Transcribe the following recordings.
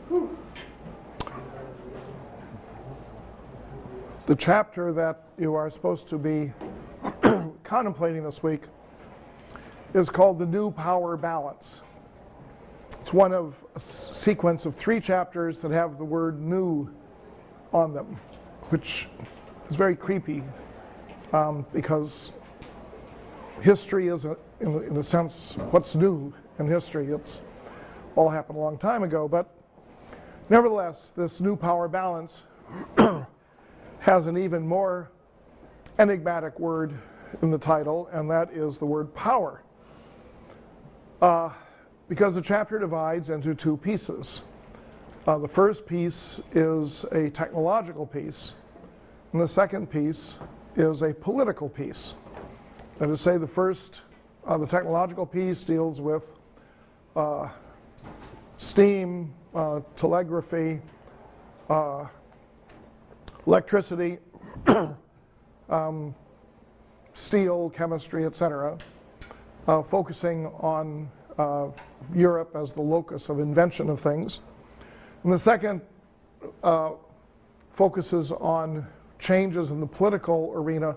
The chapter that you are supposed to be contemplating this week is called The New Power Balance. It's one of a sequence of 3 chapters that have the word new on them, which is very creepy because history is, in a sense, what's new in history. It's all happened a long time ago, but nevertheless, this new power balance has an even more enigmatic word in the title, and that is the word power. Because the chapter divides into 2 pieces. The first piece is a technological piece, and the second piece is a political piece. That is to say, the technological piece deals with steam, telegraphy, electricity, steel, chemistry, etc., focusing on Europe as the locus of invention of things. And the second focuses on changes in the political arena,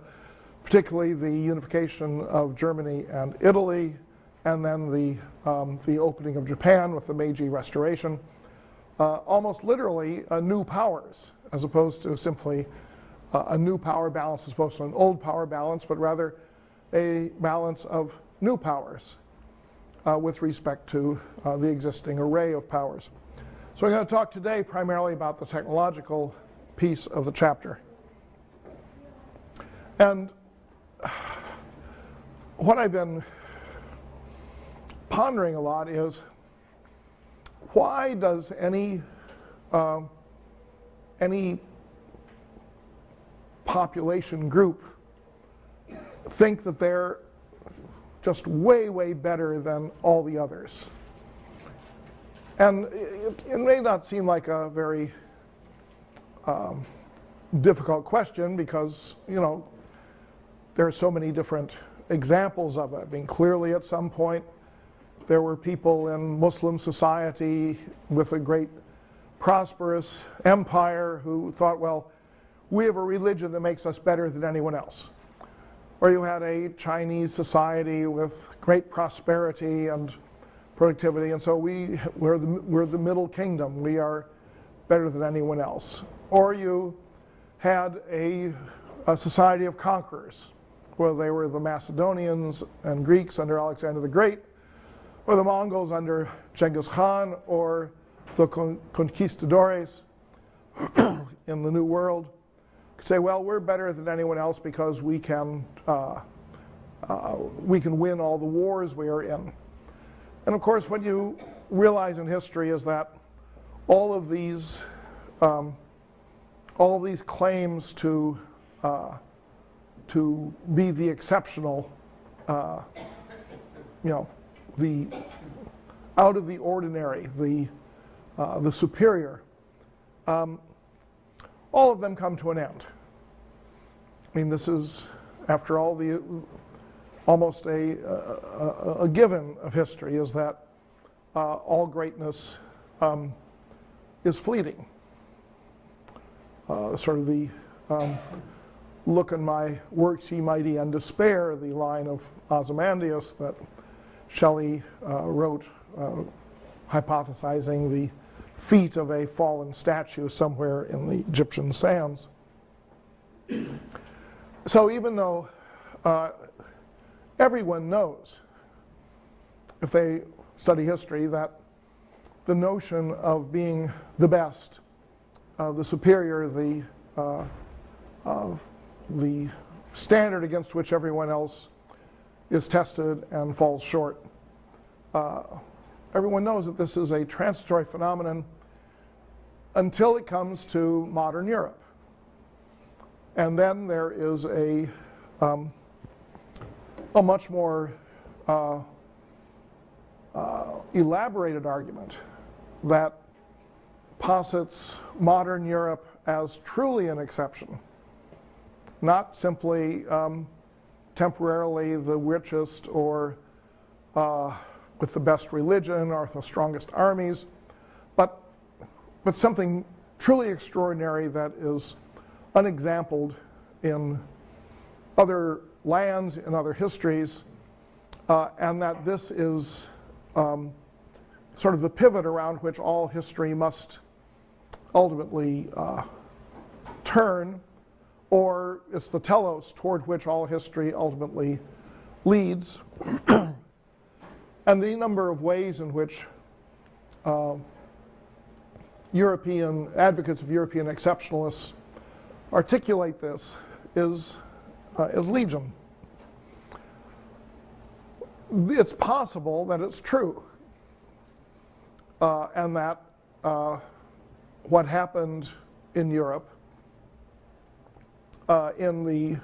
particularly the unification of Germany and Italy, and then the opening of Japan with the Meiji Restoration. Almost literally new powers, as opposed to simply a new power balance as opposed to an old power balance, but rather a balance of new powers with respect to the existing array of powers. So I'm going to talk today primarily about the technological piece of the chapter. And what I've been pondering a lot is, why does any population group think that they're just way, way better than all the others? And it may not seem like a very difficult question because, there are so many different examples of it. I mean, clearly at some point there were people in Muslim society with a great prosperous empire who thought, well, we have a religion that makes us better than anyone else. Or you had a Chinese society with great prosperity and productivity, and so we're the middle kingdom. We are better than anyone else. Or you had a society of conquerors, where they were the Macedonians and Greeks under Alexander the Great, or the Mongols under Genghis Khan, or the conquistadores in the New World. Say, well, we're better than anyone else because we can win all the wars we are in. And of course, what you realize in history is that all of these claims to be the exceptional, the out of the ordinary, the superior, all of them come to an end. I mean, this is, after all, almost a given of history is that all greatness is fleeting. Sort of the look in my works, ye mighty, and despair, the line of Ozymandias that Shelley wrote, hypothesizing the feet of a fallen statue somewhere in the Egyptian sands. So even though everyone knows, if they study history, that the notion of being the best, the superior, the standard against which everyone else is tested and falls short, everyone knows that this is a transitory phenomenon until it comes to modern Europe. And then there is a much more elaborated argument that posits modern Europe as truly an exception, not simply temporarily the richest or with the best religion or the strongest armies, but but something truly extraordinary that is unexampled in other lands, in other histories, and that this is sort of the pivot around which all history must ultimately turn, or it's the telos toward which all history ultimately leads. And the number of ways in which European advocates of European exceptionalists articulate this is legion. It's possible that it's true, and that what happened in Europe in the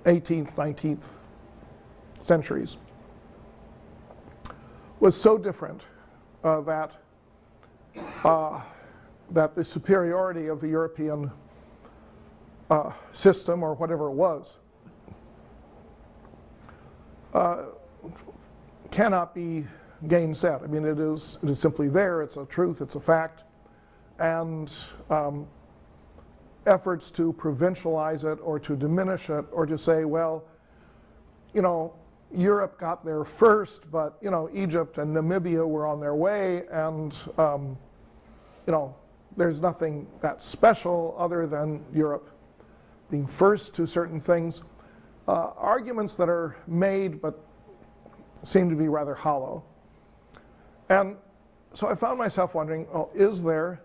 18th, 19th centuries was so different that the superiority of the European system, or whatever it was, cannot be gainsaid. I mean, it is simply there. It's a truth. It's a fact. And efforts to provincialize it or to diminish it or to say, well, you know, Europe got there first, but, you know, Egypt and Namibia were on their way, and, you know, there's nothing that special other than Europe being first to certain things. Arguments that are made but seem to be rather hollow. And so I found myself wondering, oh, is there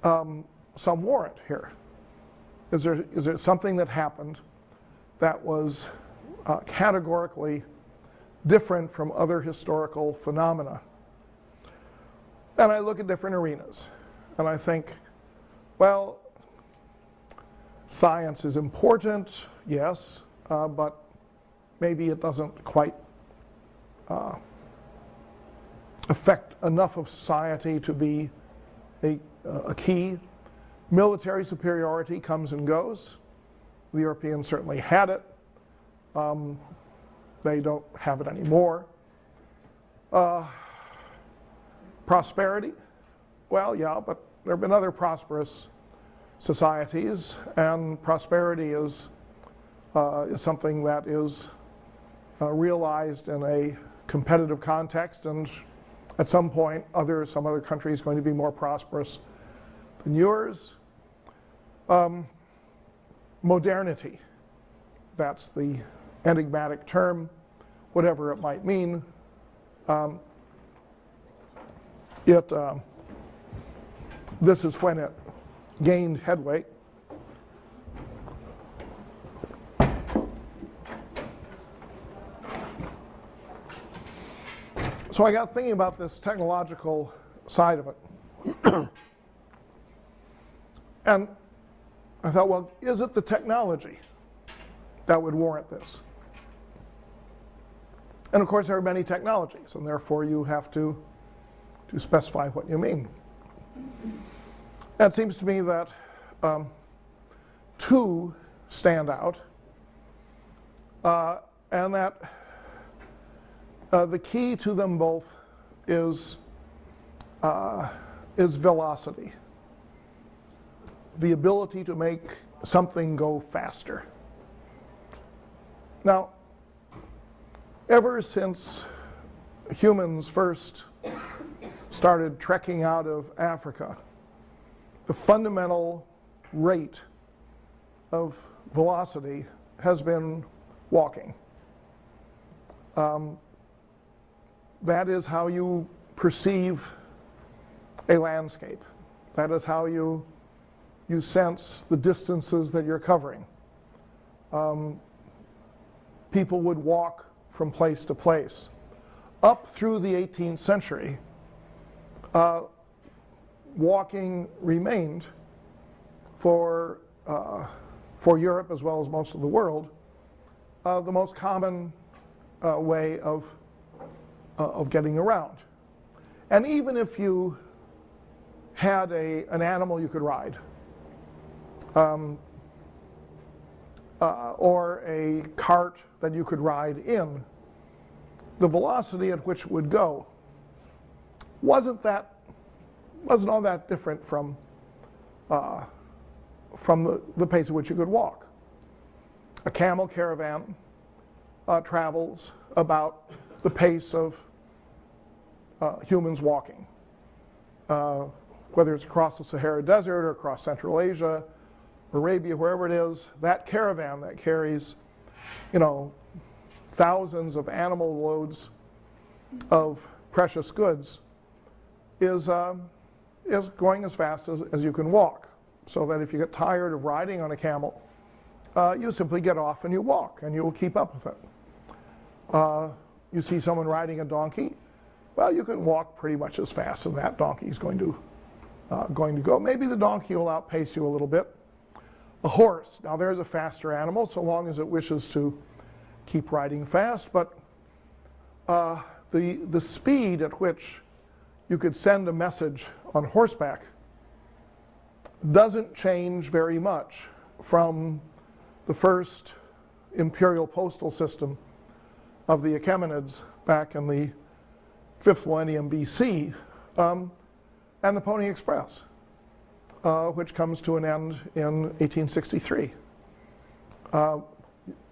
some warrant here? Is there something that happened that was categorically different from other historical phenomena? And I look at different arenas, and I think, well, science is important, yes, but maybe it doesn't quite affect enough of society to be a key. Military superiority comes and goes. The Europeans certainly had it. They don't have it anymore. Prosperity, well, yeah, but there have been other prosperous societies, and prosperity is something that is realized in a competitive context, and at some point, some other country is going to be more prosperous than yours. Modernity, that's the enigmatic term, whatever it might mean. This is when it gained headway. So I got thinking about this technological side of it. And I thought, well, is it the technology that would warrant this? And of course, there are many technologies, and therefore you have to specify what you mean. It seems to me that two stand out, and that the key to them both is velocity, the ability to make something go faster. Now, ever since humans first started trekking out of Africa, the fundamental rate of velocity has been walking. That is how you perceive a landscape. That is how you sense the distances that you're covering. People would walk from place to place. Up through the 18th century, walking remained for Europe as well as most of the world the most common way of getting around. And even if you had an animal you could ride, or a cart that you could ride in, the velocity at which it would go wasn't that wasn't all that different from the pace at which you could walk. A camel caravan travels about the pace of humans walking. Whether it's across the Sahara Desert or across Central Asia, Arabia, wherever it is, that caravan that carries, thousands of animal loads of precious goods is going as fast as you can walk. So that if you get tired of riding on a camel, you simply get off and you walk, and you will keep up with it. You see someone riding a donkey, well, you can walk pretty much as fast as that donkey is going to go. Maybe the donkey will outpace you a little bit. A horse, now there's a faster animal so long as it wishes to keep riding fast, but the speed at which you could send a message on horseback doesn't change very much from the first imperial postal system of the Achaemenids back in the 5th millennium BC, and the Pony Express, which comes to an end in 1863.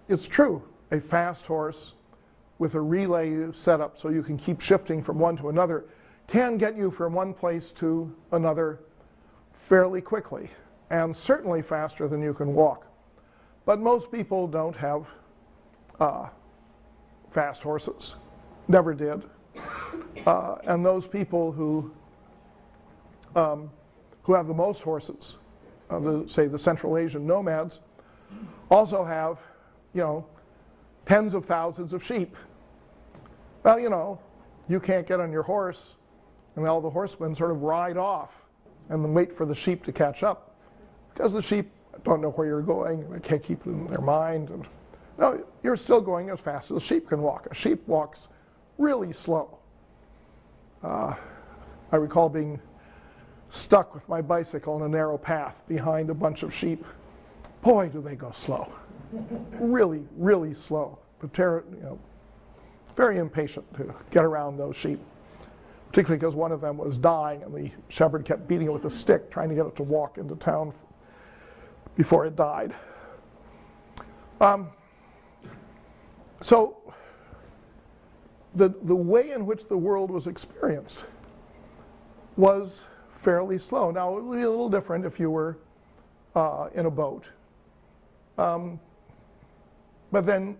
It's true, a fast horse with a relay set up so you can keep shifting from one to another can get you from one place to another fairly quickly, and certainly faster than you can walk. But most people don't have fast horses, never did. And those people who have the most horses, say the Central Asian nomads, also have, tens of thousands of sheep. Well, you can't get on your horse and all the horsemen sort of ride off and then wait for the sheep to catch up, because the sheep don't know where you're going, and they can't keep it in their mind. And no, you're still going as fast as a sheep can walk. A sheep walks really slow. I recall being stuck with my bicycle in a narrow path behind a bunch of sheep. Boy, do they go slow. Really, really slow. But very impatient to get around those sheep, particularly because one of them was dying and the shepherd kept beating it with a stick, trying to get it to walk into town before it died. So the way in which the world was experienced was fairly slow. Now, it would be a little different if you were in a boat. But then,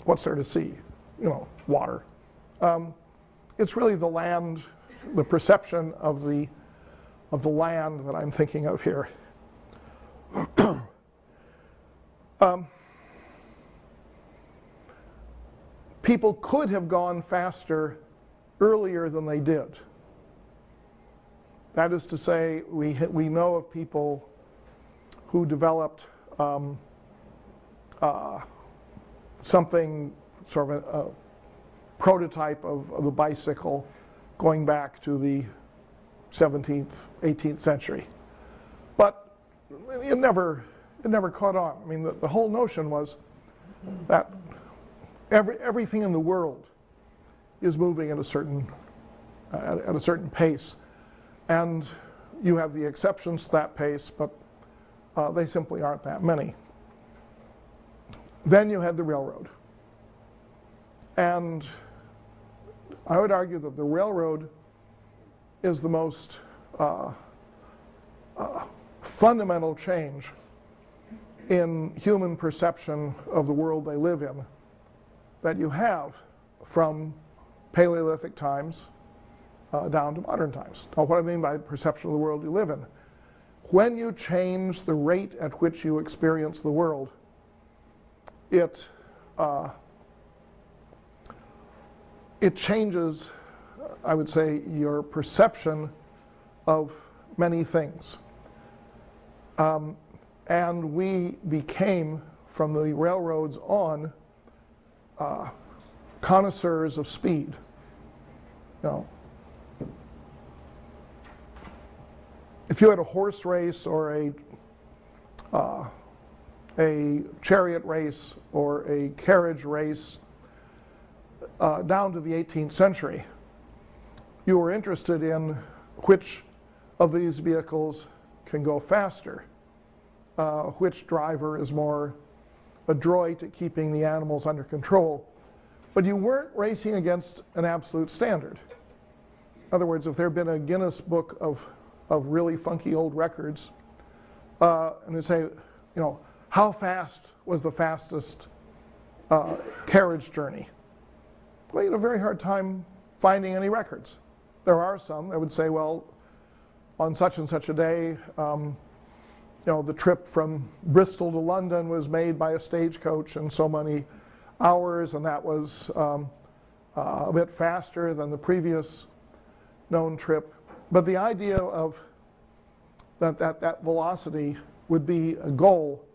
what's there to see? Water. It's really the land, the perception of the land that I'm thinking of here. People could have gone faster earlier than they did. That is to say, we know of people who developed something, sort of a prototype of the bicycle going back to the 17th, 18th century. But it never caught on. I mean, the whole notion was that everything in the world is moving at a certain pace, and you have the exceptions to that pace, but they simply aren't that many. Then you had the railroad, and I would argue that the railroad is the most fundamental change in human perception of the world they live in that you have from Paleolithic times down to modern times. Now, what I mean by perception of the world you live in, when you change the rate at which you experience the world, it changes, I would say, your perception of many things. And we became, from the railroads on, connoisseurs of speed. If you had a horse race or a chariot race or a carriage race down to the 18th century, you were interested in which of these vehicles can go faster, which driver is more adroit at keeping the animals under control. But you weren't racing against an absolute standard. In other words, if there had been a Guinness Book of really funky old records, and they say, you know, how fast was the fastest carriage journey? Well, you had a very hard time finding any records. There are some that would say, well, on such and such a day, you know, the trip from Bristol to London was made by a stagecoach in so many hours, and that was a bit faster than the previous known trip. But the idea of that velocity would be a goal,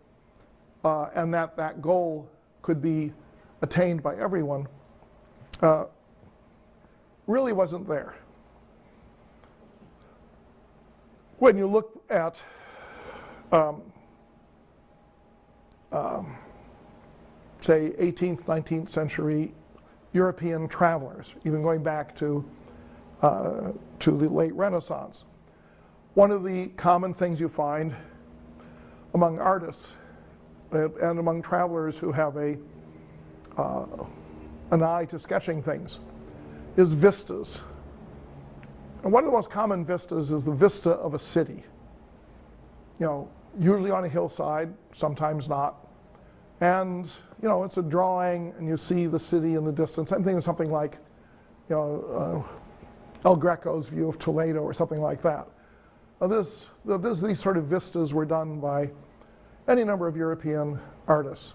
and that goal could be attained by everyone, really wasn't there. When you look at say 18th, 19th century European travelers, even going back to the late Renaissance, one of the common things you find among artists and among travelers who have an eye to sketching things is vistas. And one of the most common vistas is the vista of a city. You know, usually on a hillside, sometimes not. And, you know, it's a drawing and you see the city in the distance. I'm thinking of something like, you know, El Greco's view of Toledo or something like that. These sort of vistas were done by any number of European artists.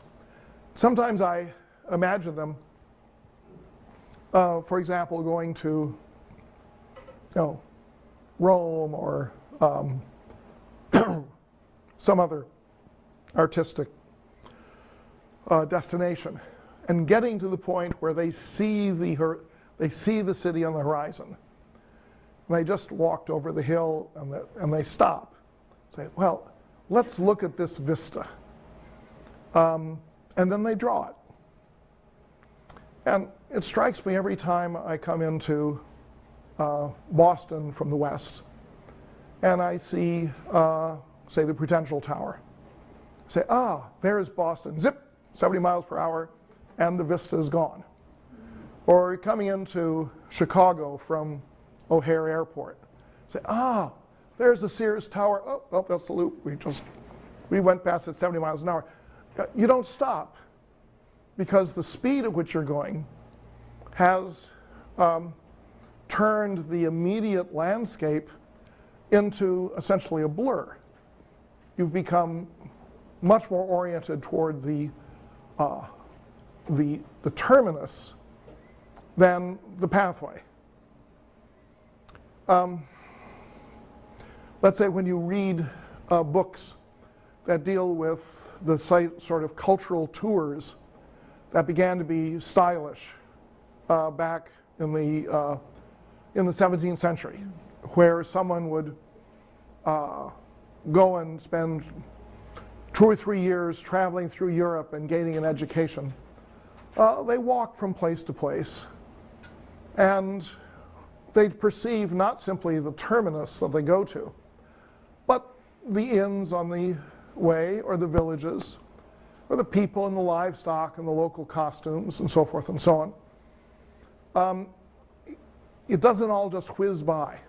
Sometimes I imagine them, for example, going to, you know, Rome or some other artistic destination, and getting to the point where they see the city on the horizon. And they just walked over the hill and they stop. Say, well, let's look at this vista. And then they draw it. And it strikes me every time I come into Boston from the west, and I see, say, the Prudential Tower. Say, there's Boston. Zip, 70 miles per hour, and the vista is gone. Or coming into Chicago from O'Hare Airport. Say, there's the Sears Tower. Oh, that's the loop. We went past it 70 miles an hour. You don't stop, because the speed at which you're going has turned the immediate landscape into essentially a blur. You've become much more oriented toward the terminus than the pathway. Let's say when you read books that deal with the sort of cultural tours that began to be stylish back in the 17th century, where someone would go and spend 2 or 3 years traveling through Europe and gaining an education. They walk from place to place, and they perceive not simply the terminus that they go to, but the inns on the way, or the villages, or the people and the livestock and the local costumes and so forth and so on. It doesn't all just whiz by.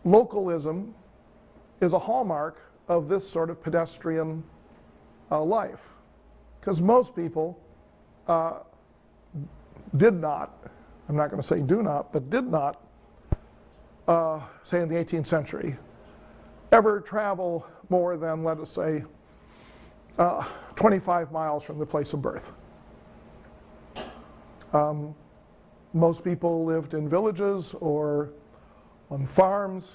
Localism is a hallmark of this sort of pedestrian life, because most people did not, I'm not going to say do not, but did not, say in the 18th century, ever travel more than, let us say, 25 miles from the place of birth. Most people lived in villages or on farms,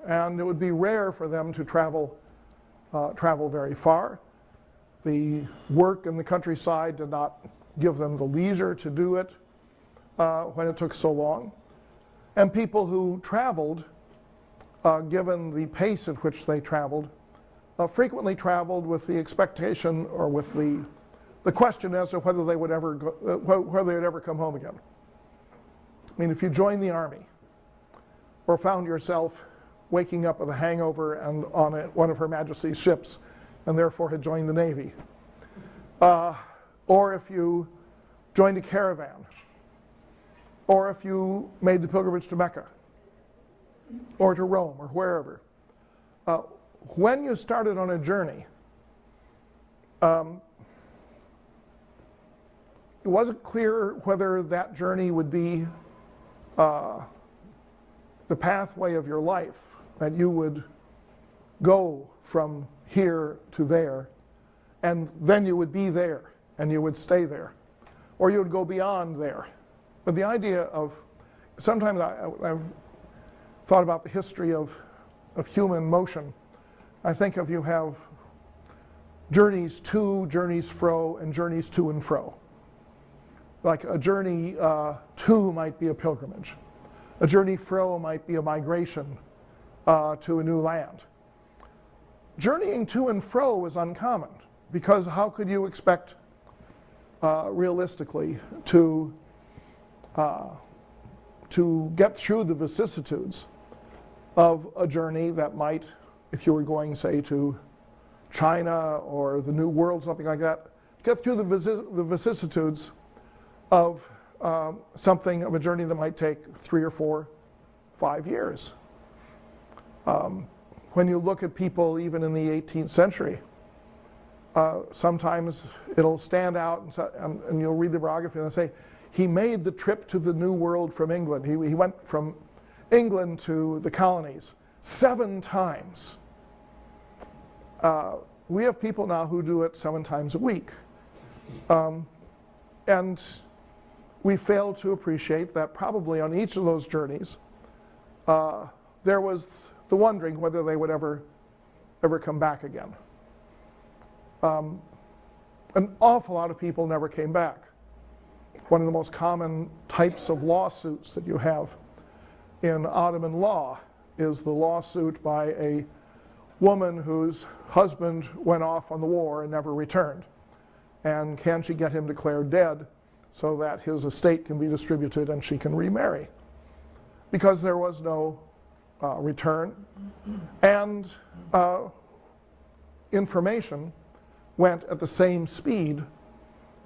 and it would be rare for them to travel very far. The work in the countryside did not give them the leisure to do it when it took so long. And people who traveled, given the pace at which they traveled, frequently traveled with the expectation or with the the question as to whether they would ever whether they'd ever come home again. I mean, if you joined the Army or found yourself waking up with a hangover and on one of Her Majesty's ships and therefore had joined the Navy, or if you joined a caravan, or if you made the pilgrimage to Mecca or to Rome or wherever, when you started on a journey, it wasn't clear whether that journey would be the pathway of your life, that you would go from here to there, and then you would be there, and you would stay there, or you would go beyond there. But the idea of, sometimes I've thought about the history of human motion. I think of you have journeys to, journeys fro, and journeys to and fro. Like a journey to might be a pilgrimage. A journey fro might be a migration to a new land. Journeying to and fro is uncommon, because how could you expect realistically to get through the vicissitudes of a journey that might, if you were going, say, to China or the New World, something like that, get through the vicissitudes of something of a journey that might take 3 or 4, 5 years. When you look at people even in the 18th century, sometimes it'll stand out and you'll read the biography and say, he made the trip to the New World from England. He went from England to the colonies 7 times. We have people now who do it 7 times a week. And we fail to appreciate that probably on each of those journeys, there was the wondering whether they would ever come back again. An awful lot of people never came back. One of the most common types of lawsuits that you have in Ottoman law is the lawsuit by a woman whose husband went off on the war and never returned. And can she get him declared dead so that his estate can be distributed and she can remarry? Because there was no return, and information went at the same speed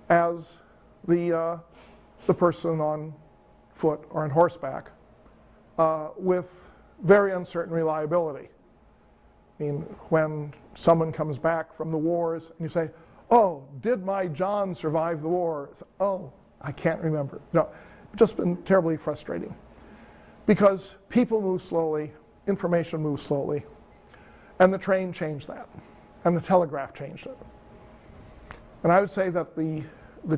as the person on foot or on horseback, with very uncertain reliability. I mean, when someone comes back from the wars and you say, oh, did my John survive the war? Oh, I can't remember. No, it's just been terribly frustrating. Because people move slowly, information moves slowly, and the train changed that, and the telegraph changed it. And I would say that the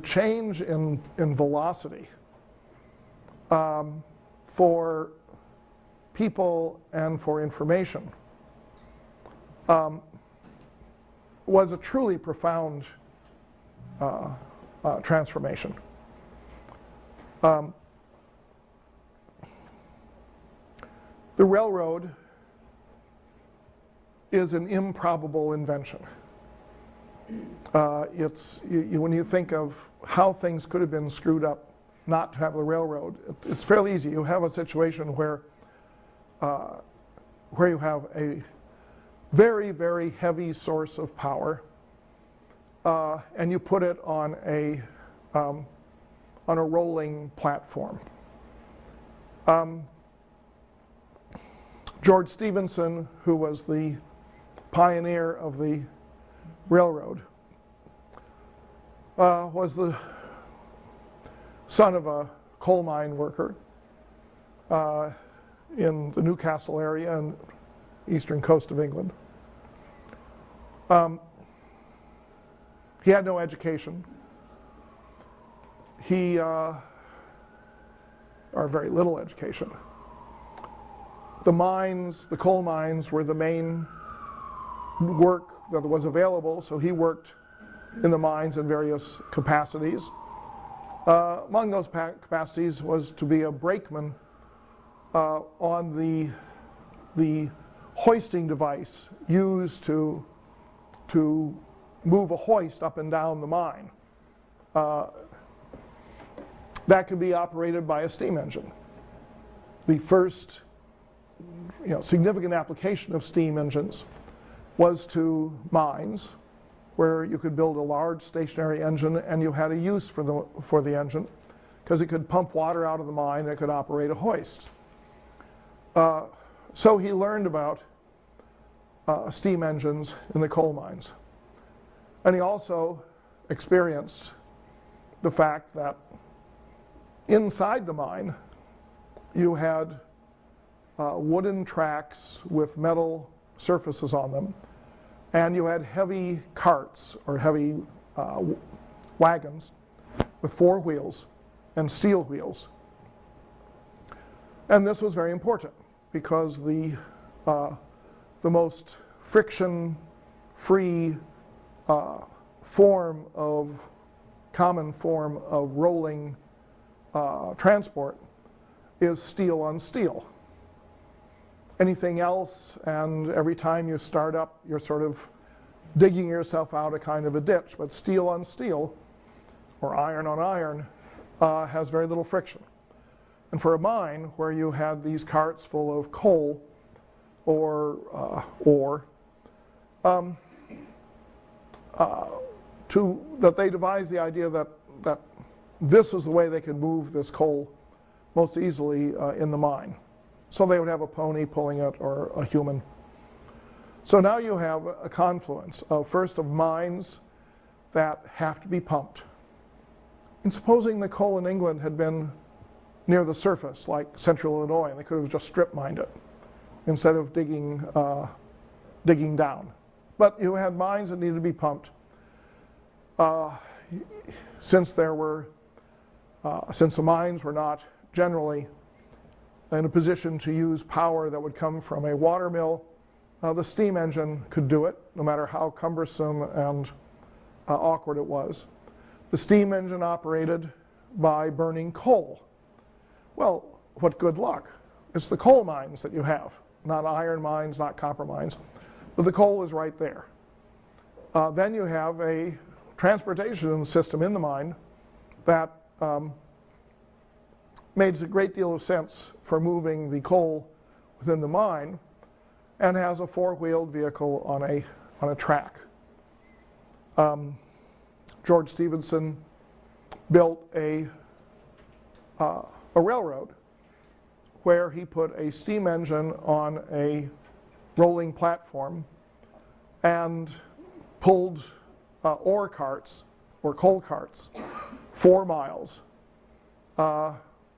change in velocity for people and for information was a truly profound transformation. The railroad is an improbable invention. When you think of how things could have been screwed up not to have the railroad, it's fairly easy. You have a situation where you have a very, very heavy source of power, and you put it on a rolling platform. George Stephenson, who was the pioneer of the railroad, was the son of a coal mine worker in the Newcastle area and eastern coast of England. He had no education. Or very little education. The coal mines were the main work that was available, so he worked in the mines in various capacities. Among those capacities was to be a brakeman on the hoisting device used to move a hoist up and down the mine. that could be operated by a steam engine. The first significant application of steam engines was to mines, where you could build a large stationary engine and you had a use for the engine because it could pump water out of the mine and it could operate a hoist. So he learned about steam engines in the coal mines. And he also experienced the fact that inside the mine you had wooden tracks with metal surfaces on them, and you had heavy carts or heavy wagons with 4 wheels and steel wheels. And this was very important because the most friction-free common form of rolling transport is steel on steel. Anything else, and every time you start up, you're sort of digging yourself out a kind of a ditch. But steel on steel, or iron on iron, has very little friction. And for a mine where you had these carts full of coal or ore, that they devised the idea that this was the way they could move this coal most easily in the mine. So they would have a pony pulling it or a human. So now you have a confluence of mines that have to be pumped. And supposing the coal in England had been near the surface, like central Illinois, and they could have just strip mined it instead of digging down. But you had mines that needed to be pumped. Since the mines were not generally in a position to use power that would come from a water mill, the steam engine could do it, no matter how cumbersome and awkward it was. The steam engine operated by burning coal. Well, what good luck. It's the coal mines that you have, not iron mines, not copper mines, but the coal is right there. Then you have a transportation system in the mine that made a great deal of sense for moving the coal within the mine, and has a 4-wheeled vehicle on a track. George Stephenson built a railroad where he put a steam engine on a rolling platform and pulled ore carts or coal carts 4 miles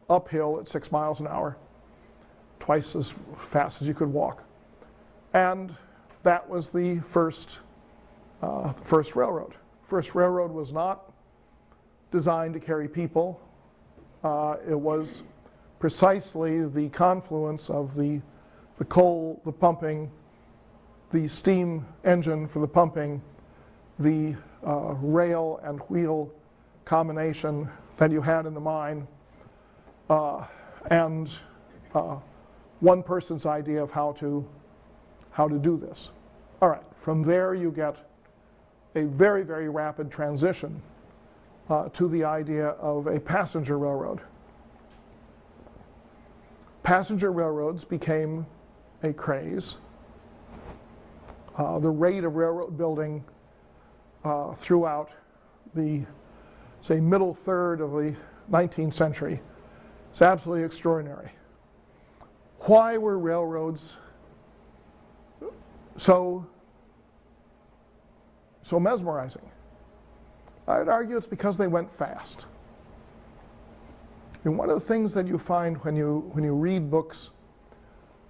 uphill at 6 miles an hour, twice as fast as you could walk. And that was the first railroad. First railroad was not designed to carry people. It was precisely the confluence of the coal, the pumping, the steam engine for the pumping, the rail and wheel combination that you had in the mine, and one person's idea of how to do this. All right, from there you get a very, very rapid transition to the idea of a passenger railroad. Passenger railroads became a craze. The rate of railroad building throughout the, say, middle third of the 19th century is absolutely extraordinary. Why were railroads so mesmerizing? I'd argue it's because they went fast. And one of the things that you find when you read books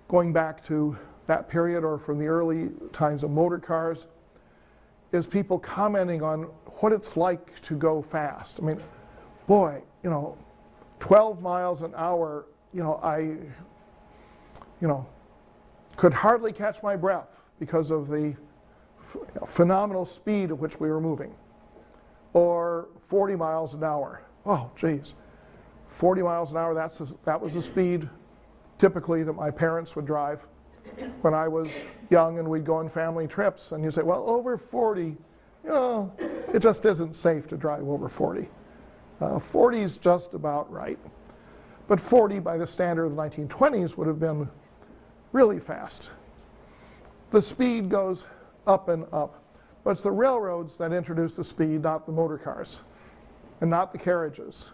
going back to that period or from the early times of motor cars is people commenting on what it's like to go fast. I mean, boy, 12 miles an hour, I could hardly catch my breath because of the phenomenal speed at which we were moving. Or 40 miles an hour. Oh, geez. 40 miles an hour, that was the speed typically that my parents would drive when I was young, and we'd go on family trips. And you say, well, over 40, It just isn't safe to drive over 40. 40 is just about right. But 40 by the standard of the 1920s would have been really fast. The speed goes up and up. But it's the railroads that introduce the speed, not the motor cars, and not the carriages.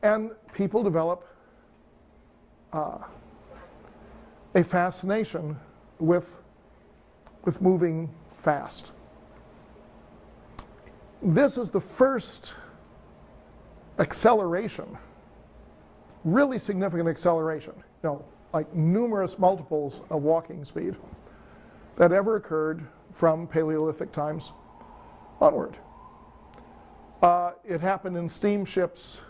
And people develop a fascination with moving fast. This is the first acceleration, really significant acceleration, like numerous multiples of walking speed that ever occurred from Paleolithic times onward. It happened in steamships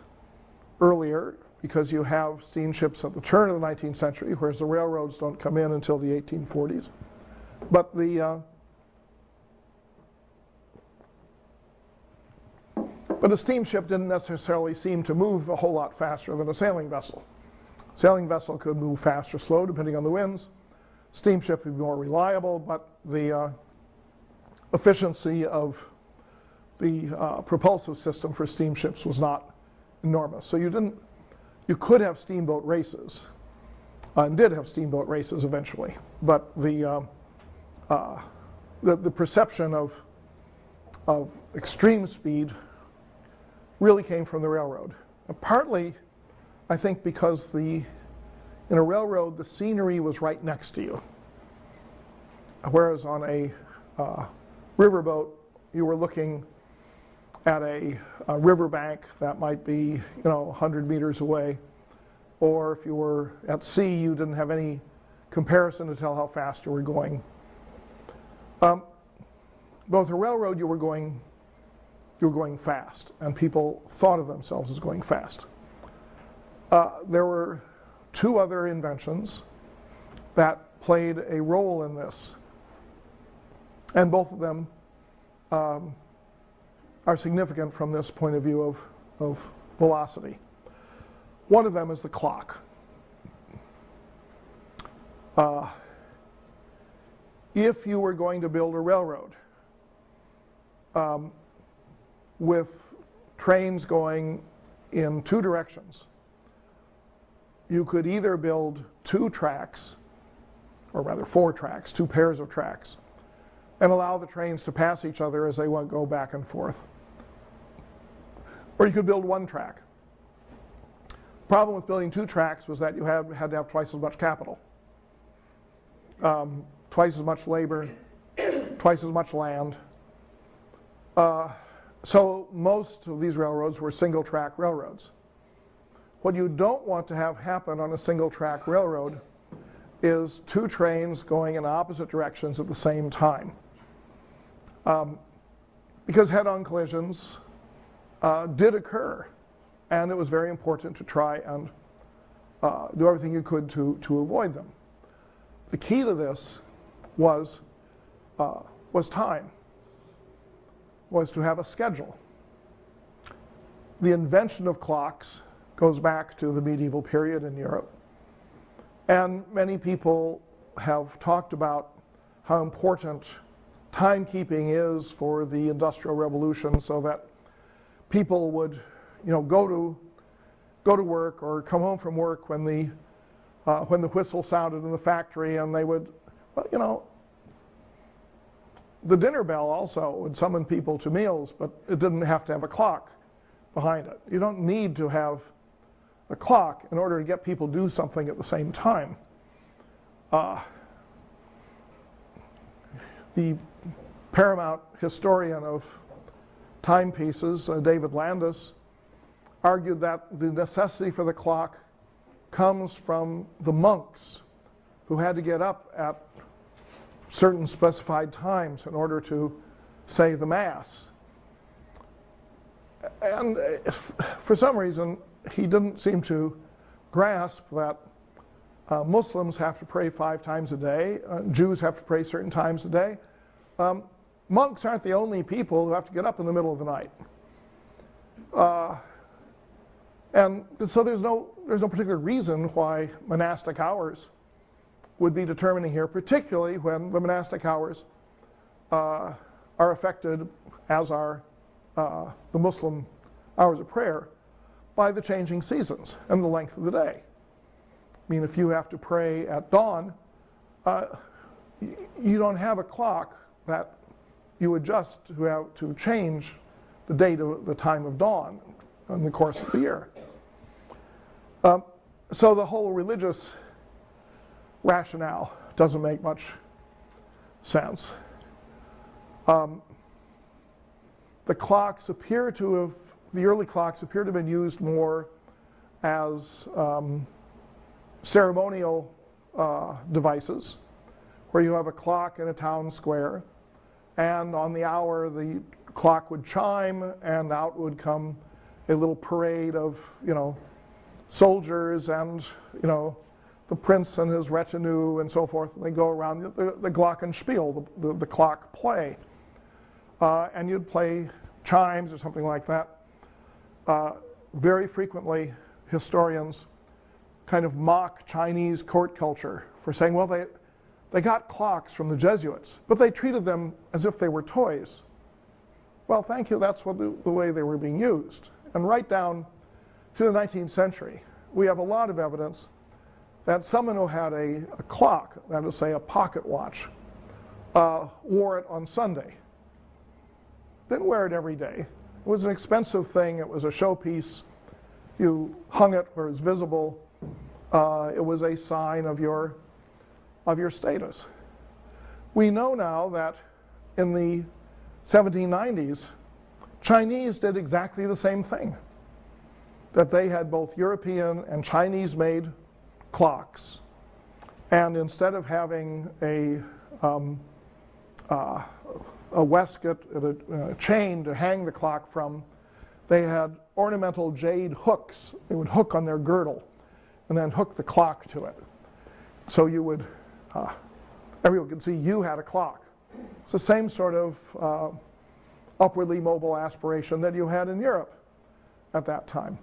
earlier because you have steamships at the turn of the 19th century, whereas the railroads don't come in until the 1840s. But a steamship didn't necessarily seem to move a whole lot faster than a sailing vessel. Sailing vessel could move fast or slow depending on the winds. Steamship would be more reliable, but the efficiency of the propulsive system for steamships was not enormous. So you could have steamboat races, and did have steamboat races eventually, but the perception of extreme speed really came from the railroad. And partly, I think, because in a railroad, the scenery was right next to you. Whereas on a riverboat, you were looking at a riverbank that might be 100 meters away. Or if you were at sea, you didn't have any comparison to tell how fast you were going. Both a railroad, you were going fast, and people thought of themselves as going fast. There were two other inventions that played a role in this, and both of them are significant from this point of view of velocity. One of them is the clock. If you were going to build a railroad with trains going in two directions, you could either build two tracks, or rather four tracks, two pairs of tracks, and allow the trains to pass each other as they go back and forth. Or you could build one track. The problem with building two tracks was that you had to have twice as much capital, twice as much labor, twice as much land. So most of these railroads were single-track railroads. What you don't want to have happen on a single-track railroad is two trains going in opposite directions at the same time. Because head-on collisions did occur, and it was very important to try and do everything you could to avoid them. The key to this was time, was to have a schedule. The invention of clocks goes back to the medieval period in Europe. And many people have talked about how important timekeeping is for the Industrial Revolution, so that people would, go to work or come home from work when the whistle sounded in the factory, and they would, the dinner bell also would summon people to meals, but it didn't have to have a clock behind it. You don't need to have a clock in order to get people to do something at the same time. The paramount historian of timepieces, David Landis, argued that the necessity for the clock comes from the monks who had to get up at certain specified times in order to say the Mass. And for some reason, he didn't seem to grasp that Muslims have to pray 5 times a day, Jews have to pray certain times a day. Monks aren't the only people who have to get up in the middle of the night. And so there's no particular reason why monastic hours would be determining here, particularly when the monastic hours are affected, as are the Muslim hours of prayer, by the changing seasons and the length of the day. I mean, if you have to pray at dawn, you don't have a clock that you adjust to change the day to the time of dawn in the course of the year. So the whole religious rationale doesn't make much sense. The early clocks appear to have been used more as ceremonial devices, where you have a clock in a town square, and on the hour the clock would chime, and out would come a little parade of, soldiers and, the prince and his retinue and so forth. And they go around the glockenspiel, the clock play. And you'd play chimes or something like that. Very frequently, historians kind of mock Chinese court culture for saying, well, they got clocks from the Jesuits, but they treated them as if they were toys. Well, thank you, that's the way they were being used. And right down through the 19th century, we have a lot of evidence that someone who had a clock, that is, say, a pocket watch, wore it on Sunday. Didn't wear it every day. It was an expensive thing. It was a showpiece. You hung it where it was visible. It was a sign of your status. We know now that in the 1790s, Chinese did exactly the same thing. That they had both European and Chinese-made clocks, and instead of having a waistcoat, a chain to hang the clock from, they had ornamental jade hooks. They would hook on their girdle and then hook the clock to it. So you would, everyone could see you had a clock. It's the same sort of upwardly mobile aspiration that you had in Europe at that time.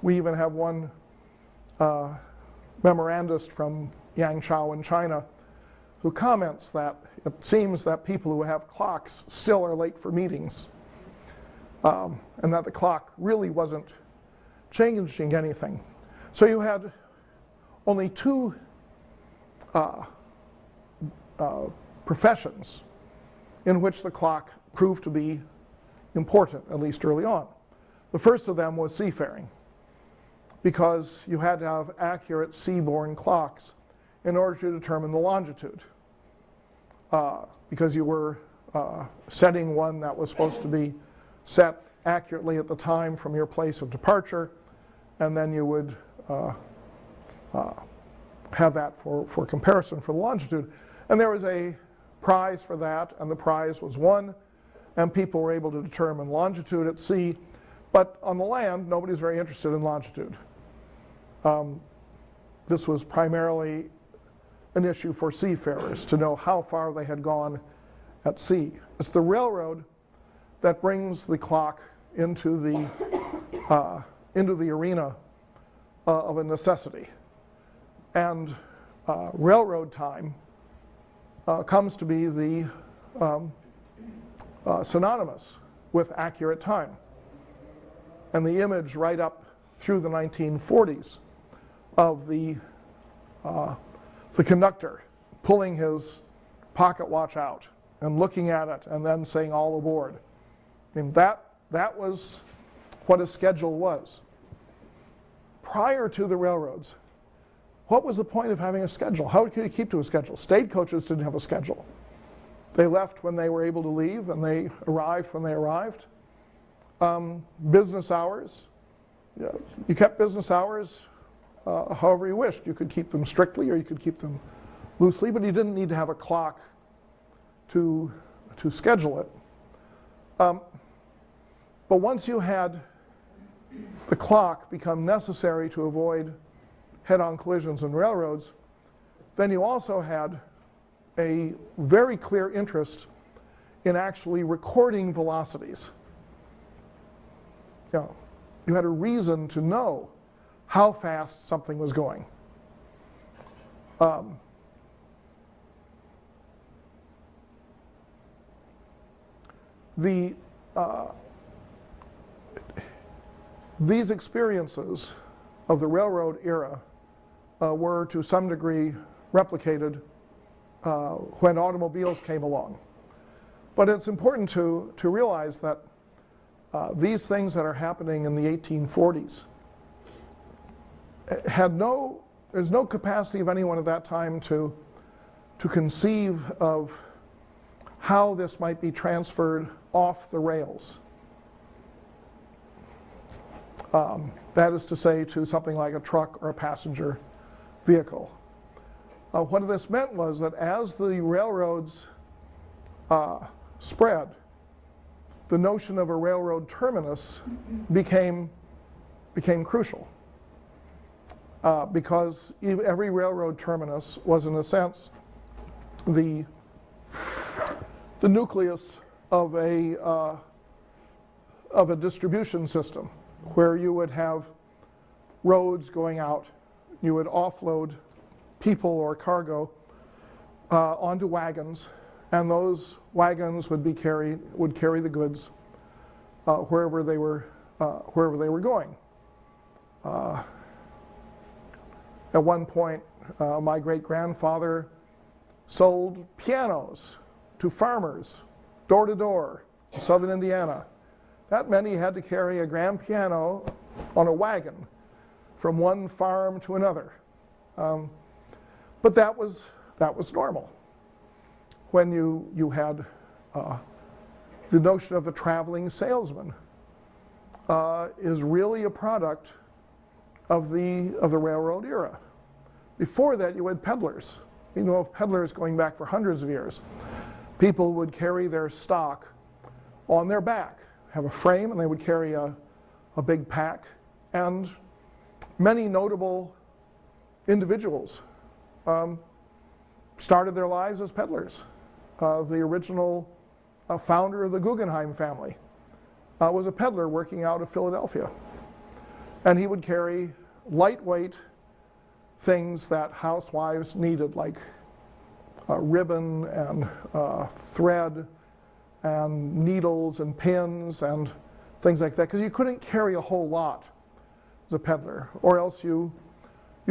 We even have one memorandist from Yangzhou in China who comments that it seems that people who have clocks still are late for meetings, and that the clock really wasn't changing anything. So you had only two professions in which the clock proved to be important, at least early on. The first of them was seafaring, because you had to have accurate seaborne clocks in order to determine the longitude, because you were setting one that was supposed to be set accurately at the time from your place of departure, and then you would have that for comparison for the longitude. And there was a prize for that, and the prize was won, and people were able to determine longitude at sea. But on the land, nobody's very interested in longitude. This was primarily an issue for seafarers to know how far they had gone at sea. It's the railroad that brings the clock into the arena of a necessity. And railroad time comes to be the synonymous with accurate time. And the image right up through the 1940s of the conductor pulling his pocket watch out and looking at it and then saying all aboard. I mean, that was what a schedule was. Prior to the railroads, what was the point of having a schedule? How could you keep to a schedule? Stagecoaches didn't have a schedule. They left when they were able to leave, and they arrived when they arrived. Business hours, you kept business hours however you wished. You could keep them strictly or you could keep them loosely, but you didn't need to have a clock to schedule it. But once you had the clock become necessary to avoid head-on collisions in railroads, then you also had a very clear interest in actually recording velocities. You had a reason to know how fast something was going. the these experiences of the railroad era were to some degree replicated when automobiles came along. But it's important to realize that these things that are happening in the 1840s there's no capacity of anyone at that time to conceive of how this might be transferred off the rails. That is to say, to something like a truck or a passenger vehicle. What this meant was that as the railroads spread, the notion of a railroad terminus became crucial. Because every railroad terminus was, in a sense, the nucleus of a distribution system, where you would have roads going out, you would offload people or cargo onto wagons, and those wagons would carry the goods wherever they were going. At one point, my great-grandfather sold pianos to farmers, door to door, in southern Indiana. That meant he had to carry a grand piano on a wagon from one farm to another. But that was normal. When you had the notion of the traveling salesman is really a product of the railroad era. Before that, you had peddlers. You know of peddlers going back for hundreds of years. People would carry their stock on their back, have a frame, and they would carry a big pack. And many notable individuals started their lives as peddlers. The original founder of the Guggenheim family was a peddler working out of Philadelphia. And he would carry lightweight things that housewives needed, like ribbon and thread and needles and pins and things like that, because you couldn't carry a whole lot as a peddler, or else you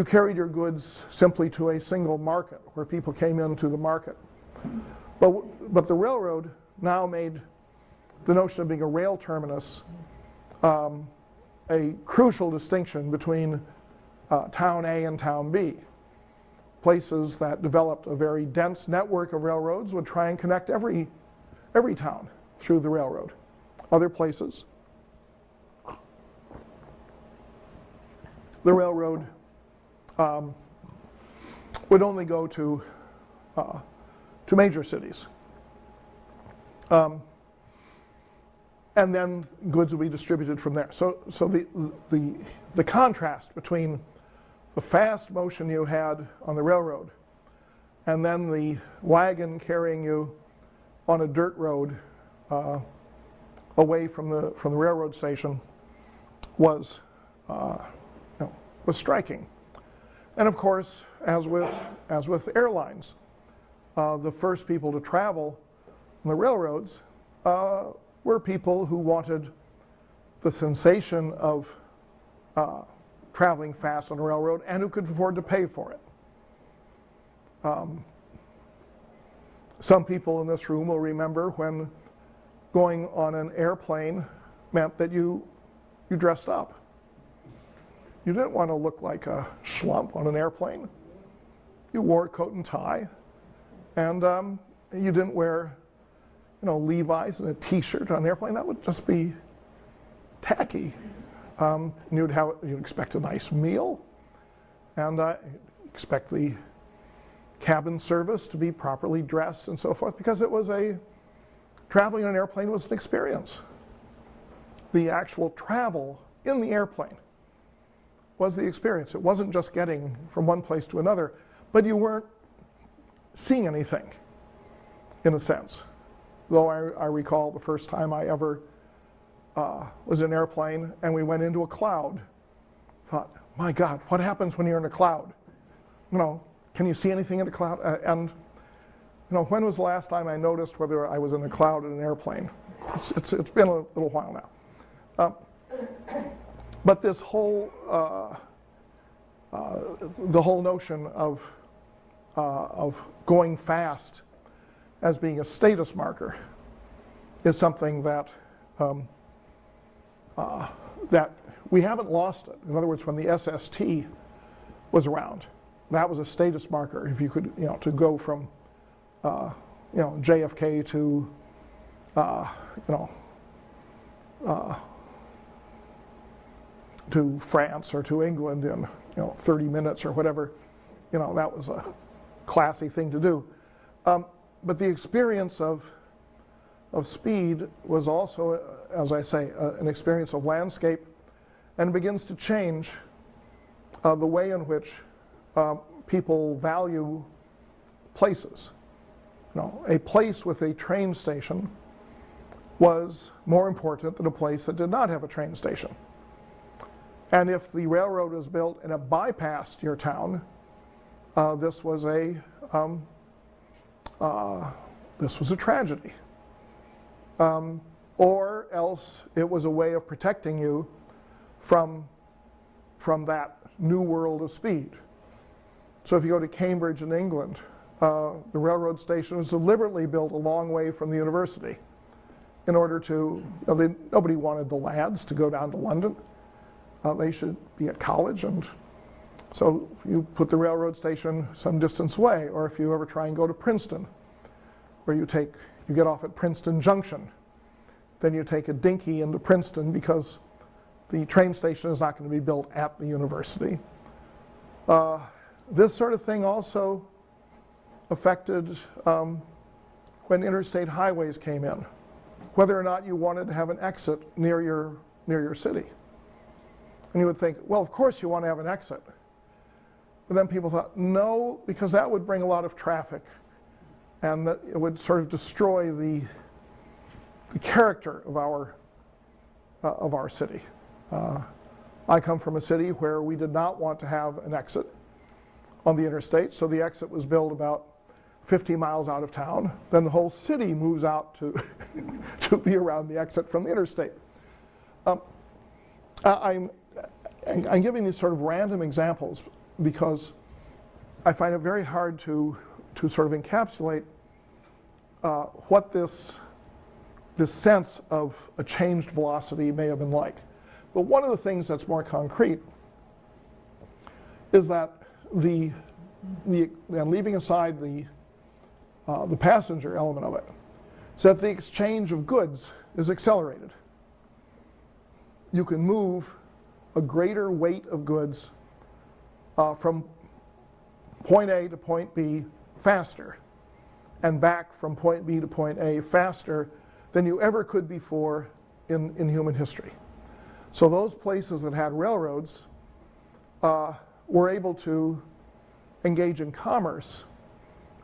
carried your goods simply to a single market where people came into the market. But the railroad now made the notion of being a rail terminus a crucial distinction between Town A and Town B. Places that developed a very dense network of railroads would try and connect every town through the railroad. Other places, the railroad would only go to major cities. And then goods would be distributed from there. So the contrast between the fast motion you had on the railroad and then the wagon carrying you on a dirt road away from the railroad station was striking. And of course, as with airlines, the first people to travel on the railroads were people who wanted the sensation of traveling fast on a railroad and who could afford to pay for it. Some people in this room will remember when going on an airplane meant that you dressed up. You didn't want to look like a schlump on an airplane. You wore a coat and tie, and you didn't wear, Levi's and a T-shirt on an airplane. That would just be tacky. You'd expect a nice meal, and expect the cabin service to be properly dressed and so forth, because traveling on an airplane was an experience. The actual travel in the airplane was the experience. It wasn't just getting from one place to another, but you weren't seeing anything, in a sense. Though I recall the first time I ever was in an airplane and we went into a cloud. Thought, my God, what happens when you're in a cloud? Can you see anything in a cloud? When was the last time I noticed whether I was in a cloud in an airplane? It's been a little while now. But this whole, the whole notion of going fast as being a status marker is something that that we haven't lost it. In other words, when the SST was around, that was a status marker. If you could, to go from, JFK to, to France or to England in, 30 minutes or whatever, that was a classy thing to do. But the experience of speed was also, as I say, an experience of landscape, and begins to change the way in which people value places. A place with a train station was more important than a place that did not have a train station. And if the railroad was built and it bypassed your town, this was a tragedy. Or else it was a way of protecting you from that new world of speed. So if you go to Cambridge in England, the railroad station was deliberately built a long way from the university in order to, nobody wanted the lads to go down to London. They should be at college, and so you put the railroad station some distance away. Or if you ever try and go to Princeton, where you get off at Princeton Junction, then you take a dinky into Princeton because the train station is not going to be built at the university. This sort of thing also affected when interstate highways came in, whether or not you wanted to have an exit near your city. And you would think, well, of course you want to have an exit. But then people thought, no, because that would bring a lot of traffic, and that it would sort of destroy the character of our city. I come from a city where we did not want to have an exit on the interstate, so the exit was built about 50 miles out of town. Then the whole city moves out to to be around the exit from the interstate. I'm giving these sort of random examples because I find it very hard to sort of encapsulate what this sense of a changed velocity may have been like. But one of the things that's more concrete is that and leaving aside the passenger element of it, is that the exchange of goods is accelerated. You can move a greater weight of goods from point A to point B faster, and back from point B to point A faster than you ever could before in human history. So those places that had railroads were able to engage in commerce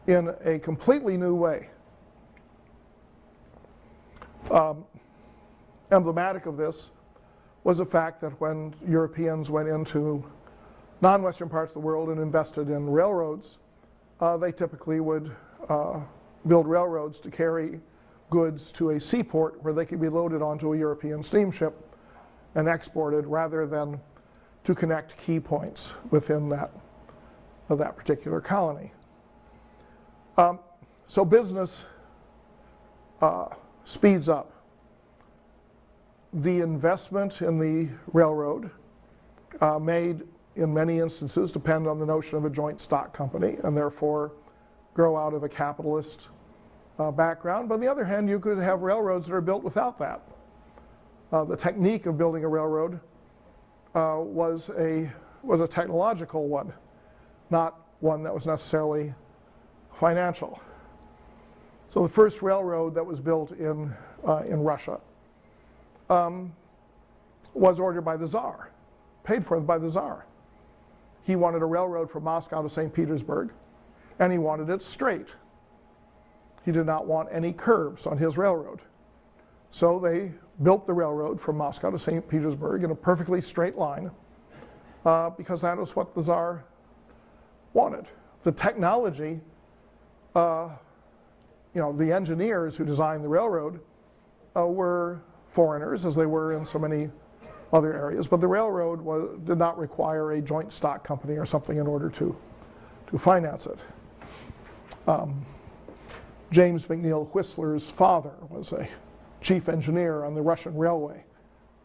in a completely new way. Emblematic of this was the fact that when Europeans went into non-Western parts of the world and invested in railroads, they typically would build railroads to carry goods to a seaport where they could be loaded onto a European steamship and exported, rather than to connect key points within that particular colony. So business speeds up. The investment in the railroad made, in many instances, depend on the notion of a joint stock company, and therefore grow out of a capitalist background. But on the other hand, you could have railroads that are built without that. The technique of building a railroad was a technological one, not one that was necessarily financial. So the first railroad that was built in Russia was ordered by the Tsar, paid for by the Tsar. He wanted a railroad from Moscow to St. Petersburg, and he wanted it straight. He did not want any curves on his railroad. So they built the railroad from Moscow to St. Petersburg in a perfectly straight line, because that was what the Tsar wanted. The technology, the engineers who designed the railroad were foreigners, as they were in so many other areas, but the railroad did not require a joint stock company or something in order to finance it. James McNeill Whistler's father was a chief engineer on the Russian railway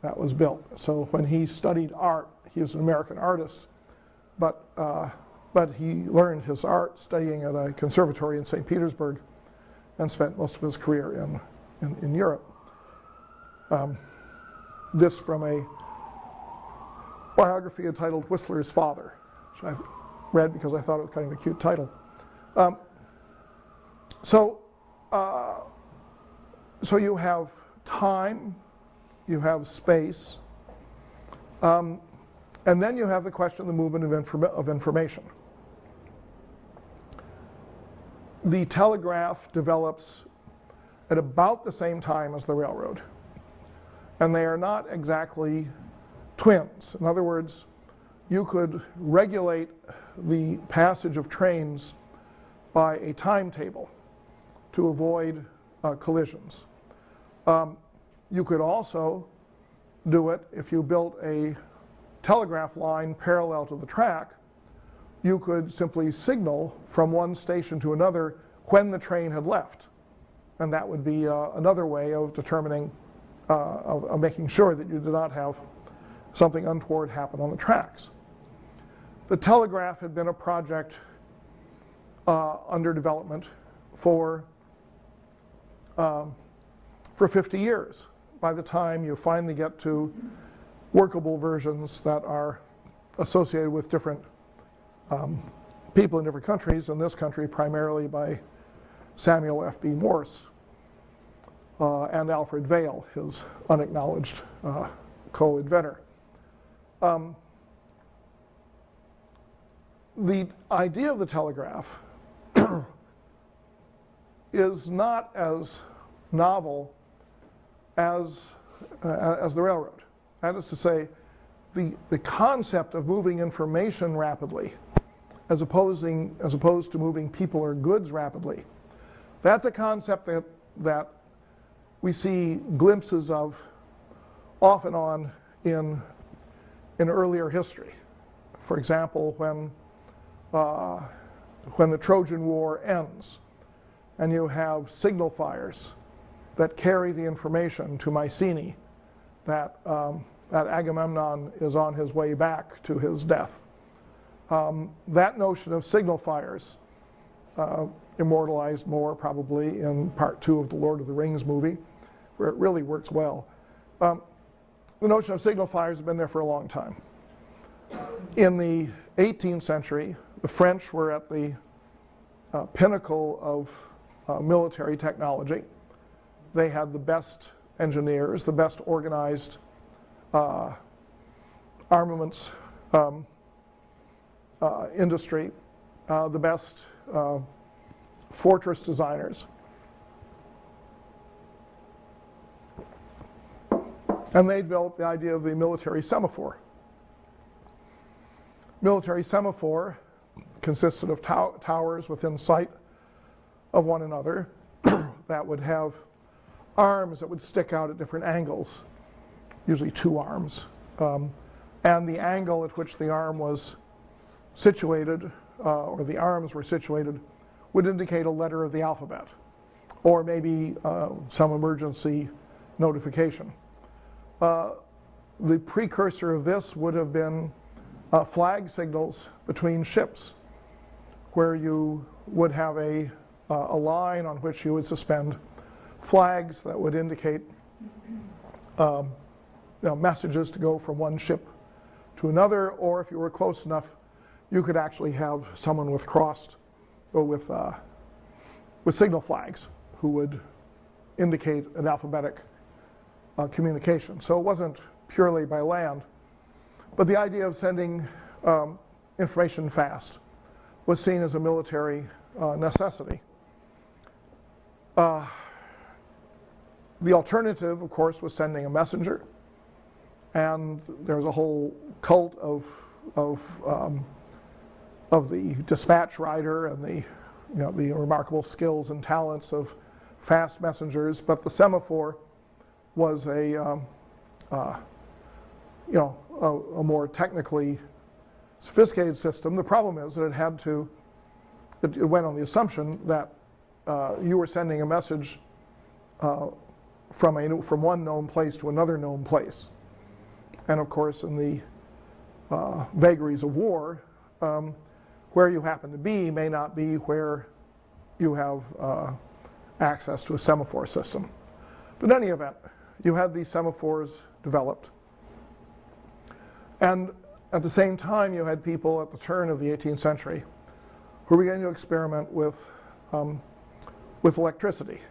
that was built. So when he studied art, he was an American artist, but he learned his art studying at a conservatory in St. Petersburg and spent most of his career in Europe. This from a biography entitled Whistler's Father, which I read because I thought it was kind of a cute title. So you have time, you have space, and then you have the question of the movement of information. The telegraph develops at about the same time as the railroad, and they are not exactly twins. In other words, you could regulate the passage of trains by a timetable to avoid collisions. You could also do it if you built a telegraph line parallel to the track. You could simply signal from one station to another when the train had left. And that would be another way of determining, of making sure that you did not have something untoward happen on the tracks. The telegraph had been a project under development for 50 years. By the time you finally get to workable versions that are associated with different people in different countries, in this country primarily by Samuel F.B. Morse and Alfred Vail, his unacknowledged co-inventor. The idea of the telegraph is not as novel as the railroad. That is to say, the concept of moving information rapidly, as opposed to moving people or goods rapidly, that's a concept that we see glimpses of off and on in earlier history. For example, when the Trojan War ends, and you have signal fires that carry the information to Mycenae that Agamemnon is on his way back to his death. That notion of signal fires, immortalized more probably in part 2 of the Lord of the Rings movie, where it really works well. The notion of signal fires has been there for a long time. In the 18th century, the French were at the pinnacle of military technology. They had the best engineers, the best organized armaments industry, the best fortress designers. And they developed the idea of the military semaphore. Military semaphore consisted of towers within sight of one another that would have arms that would stick out at different angles, usually 2 arms. And the angle at which the arm was situated, or the arms were situated, would indicate a letter of the alphabet, or maybe some emergency notification. The precursor of this would have been flag signals between ships, where you would have a line on which you would suspend flags that would indicate messages to go from one ship to another, or if you were close enough, you could actually have someone with signal flags who would indicate an alphabetic communication. So it wasn't purely by land, but the idea of sending information fast was seen as a military necessity. The alternative, of course, was sending a messenger, and there was a whole cult of the dispatch rider and the remarkable skills and talents of fast messengers. But the semaphore was a more technically sophisticated system. The problem is that it went on the assumption that you were sending a message from one known place to another known place. And of course, in the vagaries of war, where you happen to be may not be where you have access to a semaphore system. But in any event, you had these semaphores developed. And at the same time, you had people at the turn of the 18th century who were beginning to experiment with electricity.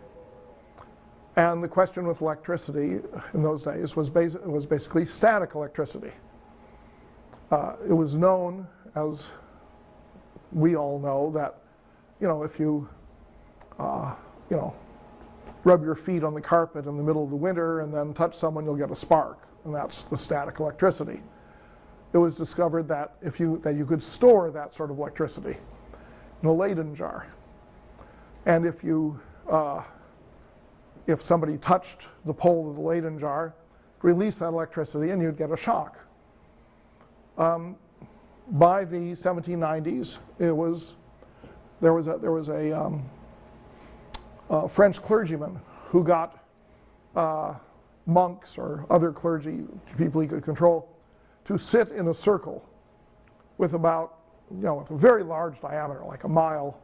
And the question with electricity in those days was basically static electricity. It was known, as we all know, that if you rub your feet on the carpet in the middle of the winter and then touch someone, you'll get a spark, and that's the static electricity. It was discovered that you could store that sort of electricity in a Leyden jar, and if somebody touched the pole of the Leyden jar, release that electricity, and you'd get a shock. By the 1790s, there was a French clergyman who got monks or other clergy people he could control to sit in a circle with with a very large diameter, like a mile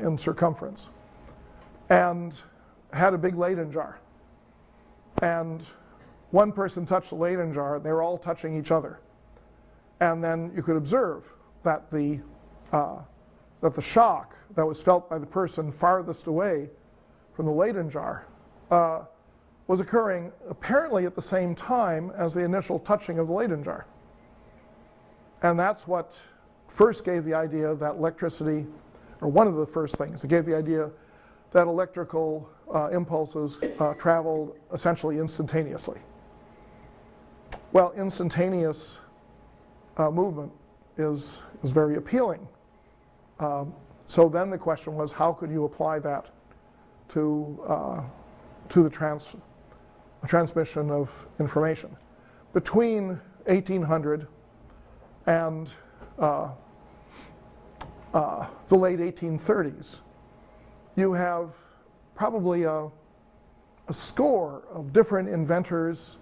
in circumference, and had a big Leyden jar. And one person touched the Leyden jar, they were all touching each other. And then you could observe that the shock that was felt by the person farthest away from the Leyden jar was occurring apparently at the same time as the initial touching of the Leyden jar. And that's what first gave the idea that electricity, or one of the first things, it gave the idea that electrical impulses traveled essentially instantaneously. Well, instantaneous movement is very appealing. So then the question was, how could you apply that to the transmission of information? Between 1800 and the late 1830s, you have probably a score of different inventors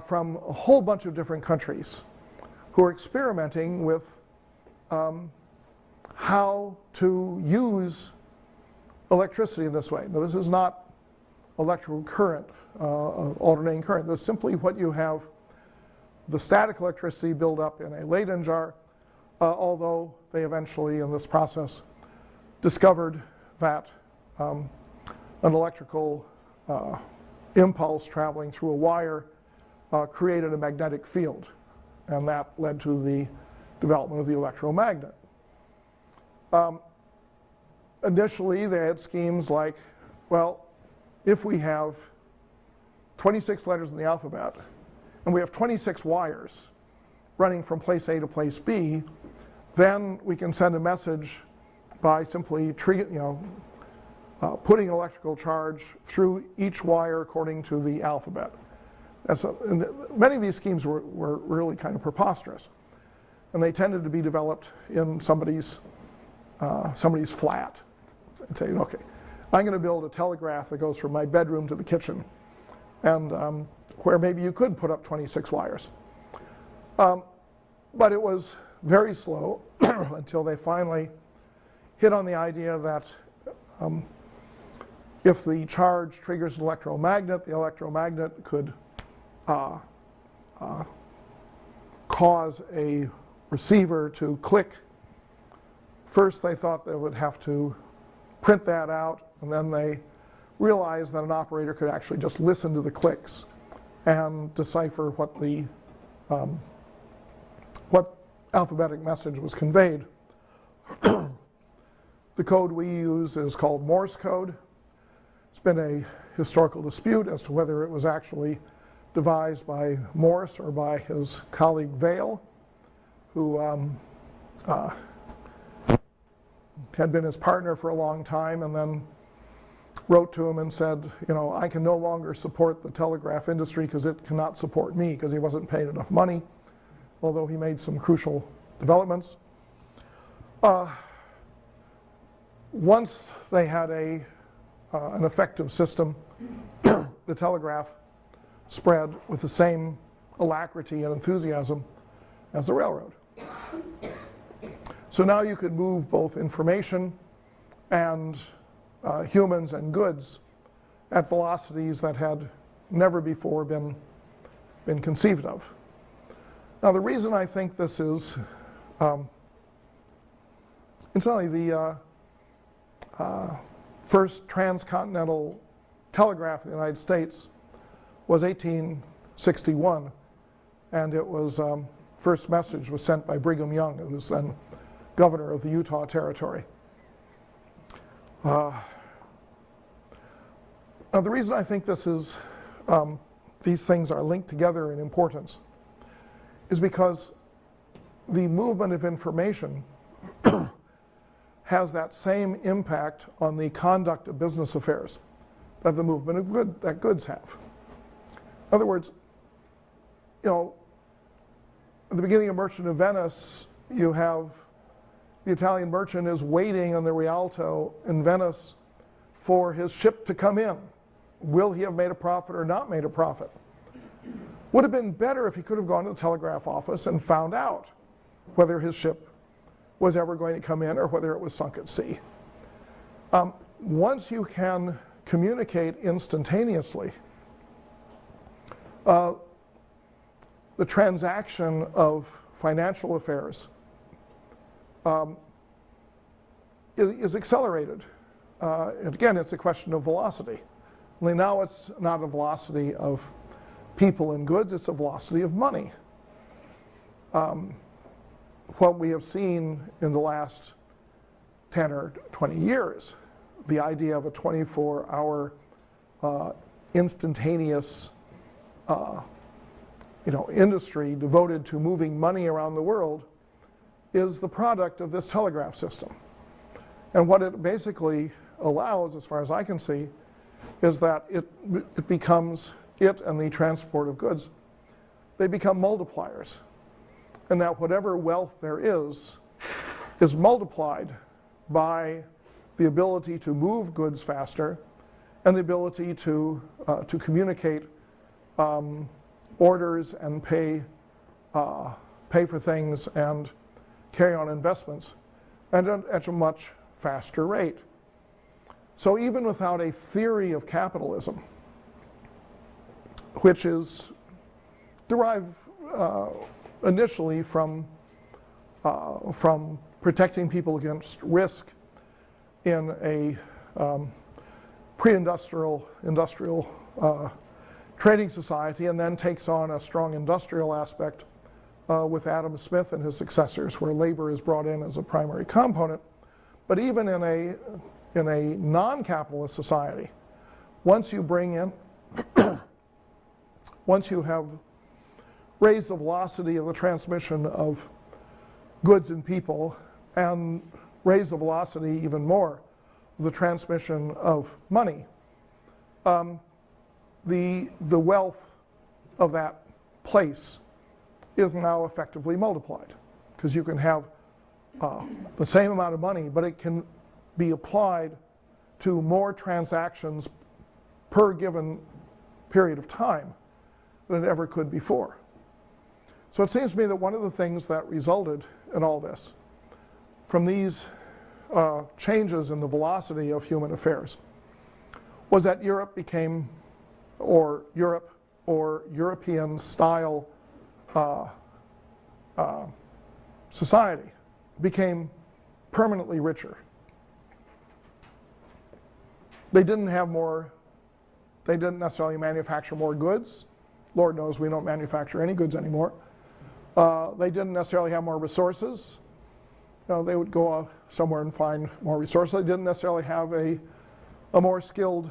from a whole bunch of different countries who are experimenting with how to use electricity in this way. Now, this is not electrical current, alternating current. This is simply what you have the static electricity build up in a Leyden jar, although they eventually, in this process, discovered that an electrical impulse traveling through a wire created a magnetic field, and that led to the development of the electromagnet. Initially, they had schemes like, well, if we have 26 letters in the alphabet, and we have 26 wires running from place A to place B, then we can send a message by simply putting an electrical charge through each wire according to the alphabet. Many of these schemes were really kind of preposterous, and they tended to be developed in somebody's flat. And say, okay, I'm going to build a telegraph that goes from my bedroom to the kitchen, and where maybe you could put up 26 wires. But it was very slow until they finally hit on the idea that if the charge triggers an electromagnet, the electromagnet could cause a receiver to click. First, they thought they would have to print that out, and then they realized that an operator could actually just listen to the clicks and decipher what alphabetic message was conveyed. The code we use is called Morse code. It's been a historical dispute as to whether it was actually devised by Morse or by his colleague Vail, who had been his partner for a long time, and then wrote to him and said, I can no longer support the telegraph industry because it cannot support me, because he wasn't paid enough money, although he made some crucial developments. Once they had an effective system, the telegraph spread with the same alacrity and enthusiasm as the railroad. So now you could move both information and humans and goods at velocities that had never before been conceived of. Now the reason I think this is, incidentally, the first transcontinental telegraph in the United States was 1861, and it was first message was sent by Brigham Young, who was then governor of the Utah Territory. Now the reason I think this is, these things are linked together in importance is because the movement of information has that same impact on the conduct of business affairs that the movement of goods have. In other words, at the beginning of Merchant of Venice, you have the Italian merchant is waiting on the Rialto in Venice for his ship to come in. Will he have made a profit or not made a profit? Would have been better if he could have gone to the telegraph office and found out whether his ship was ever going to come in or whether it was sunk at sea. Once you can communicate instantaneously, the transaction of financial affairs is accelerated. And again, it's a question of velocity. Only now it's not a velocity of people and goods, it's a velocity of money. What we have seen in the last 10 or 20 years, the idea of a 24-hour instantaneous industry devoted to moving money around the world is the product of this telegraph system. And what it basically allows, as far as I can see, is that it becomes, it and the transport of goods, they become multipliers. And that whatever wealth there is multiplied by the ability to move goods faster and the ability to communicate orders and pay for things and carry on investments and at a much faster rate. So even without a theory of capitalism, which is derived initially from protecting people against risk in a pre-industrial trading society, and then takes on a strong industrial aspect with Adam Smith and his successors, where labor is brought in as a primary component. But even in a non-capitalist society, once you bring in, once you have raised the velocity of the transmission of goods and people, and raise the velocity even more of the transmission of money, the wealth of that place is now effectively multiplied, because you can have the same amount of money, but it can be applied to more transactions per given period of time than it ever could before. So it seems to me that one of the things that resulted in all this, from these changes in the velocity of human affairs, was that Europe became, or European style society became permanently richer. They didn't necessarily manufacture more goods. Lord knows we don't manufacture any goods anymore. They didn't necessarily have more resources. They would go somewhere and find more resources. They didn't necessarily have a more skilled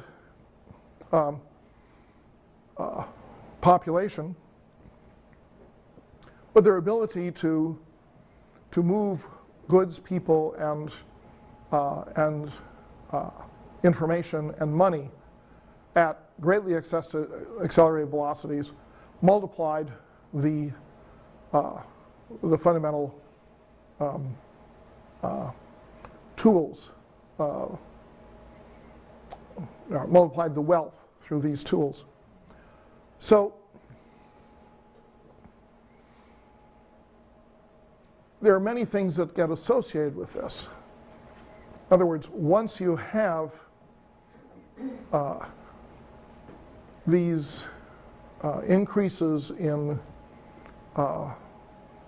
population. But their ability to move goods, people, and information and money at greatly accelerated velocities multiplied the fundamental tools, multiplied the wealth through these tools. So there are many things that get associated with this. In other words, once you have these increases in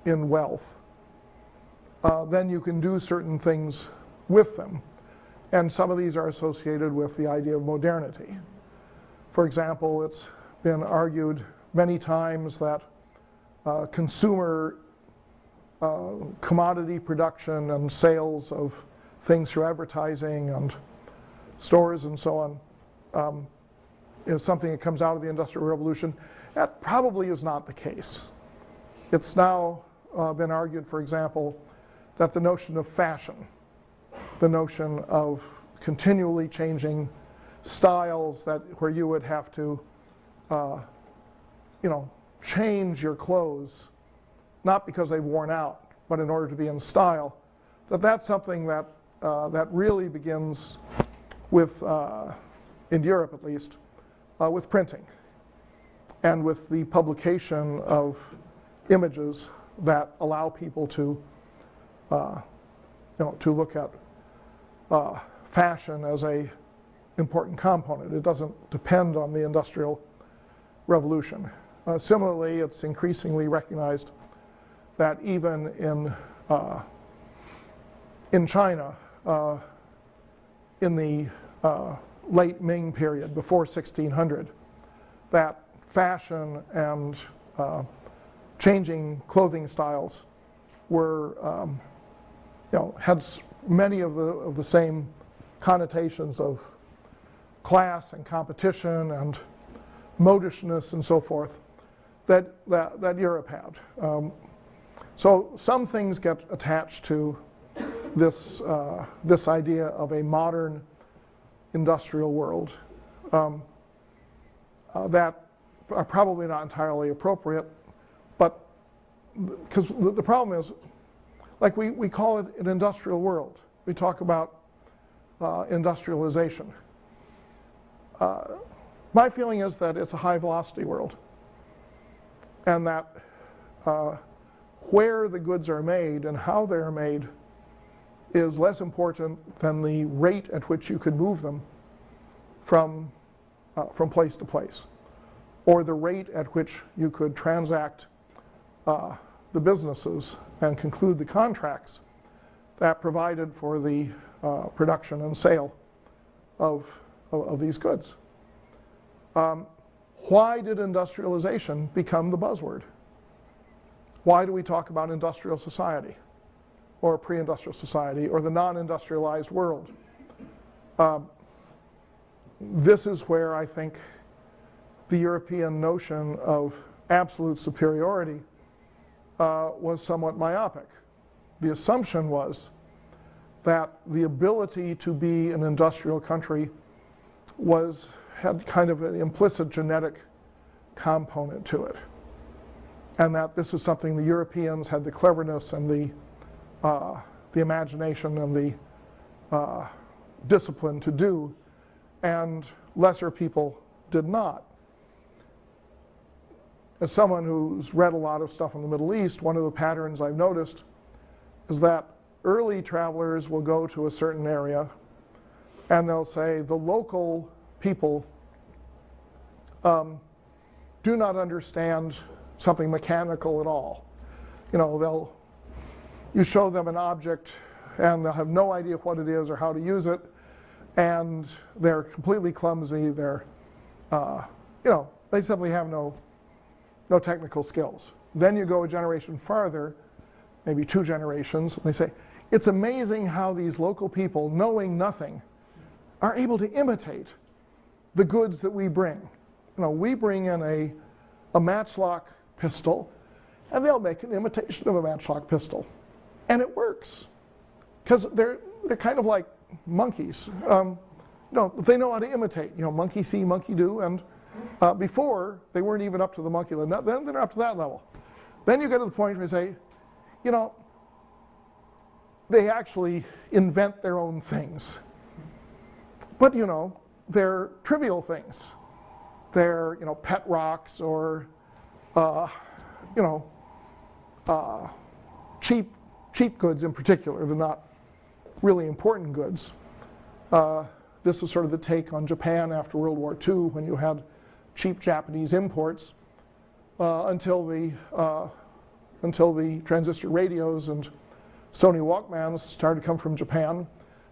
wealth, then you can do certain things with them. And some of these are associated with the idea of modernity. For example, it's been argued many times that consumer commodity production and sales of things through advertising and stores and so on is something that comes out of the Industrial Revolution. That probably is not the case. It's now been argued, for example, that the notion of fashion, the notion of continually changing styles where you would have to, change your clothes, not because they've worn out, but in order to be in style, that's something that really begins with, in Europe at least, with printing and with the publication of images that allow people to look at fashion as a important component. It doesn't depend on the Industrial Revolution. Similarly, it's increasingly recognized that even in China, in the late Ming period, before 1600, that fashion and changing clothing styles were, had many of the same connotations of class and competition and modishness and so forth that Europe had. So some things get attached to this idea of a modern industrial world that are probably not entirely appropriate, but because the problem is, like we call it an industrial world. We talk about industrialization. My feeling is that it's a high velocity world, and that where the goods are made and how they're made is less important than the rate at which you could move them from place to place, or the rate at which you could transact the businesses and conclude the contracts that provided for the production and sale of these goods. Why did industrialization become the buzzword? Why do we talk about industrial society, or pre-industrial society, or the non-industrialized world? This is where I think the European notion of absolute superiority was somewhat myopic. The assumption was that the ability to be an industrial country had kind of an implicit genetic component to it, and that this is something the Europeans had the cleverness and the imagination and the discipline to do, and lesser people did not. As someone who's read a lot of stuff in the Middle East, one of the patterns I've noticed is that early travelers will go to a certain area and they'll say the local people do not understand something mechanical at all. You show them an object and they'll have no idea what it is or how to use it, and they're completely clumsy. They simply have no technical skills. Then you go a generation farther, maybe 2 generations, and they say, it's amazing how these local people, knowing nothing, are able to imitate the goods that we bring. We bring in a matchlock pistol, and they'll make an imitation of a matchlock pistol. And it works, because they're kind of like monkeys. no, they know how to imitate. Monkey see, monkey do, and before they weren't even up to the monkey level. Then they're up to that level. Then you get to the point where you say, they actually invent their own things. But they're trivial things. They're pet rocks or cheap goods in particular. They're not really important goods. This was sort of the take on Japan after World War II, when you had cheap Japanese imports until the transistor radios and Sony Walkmans started to come from Japan.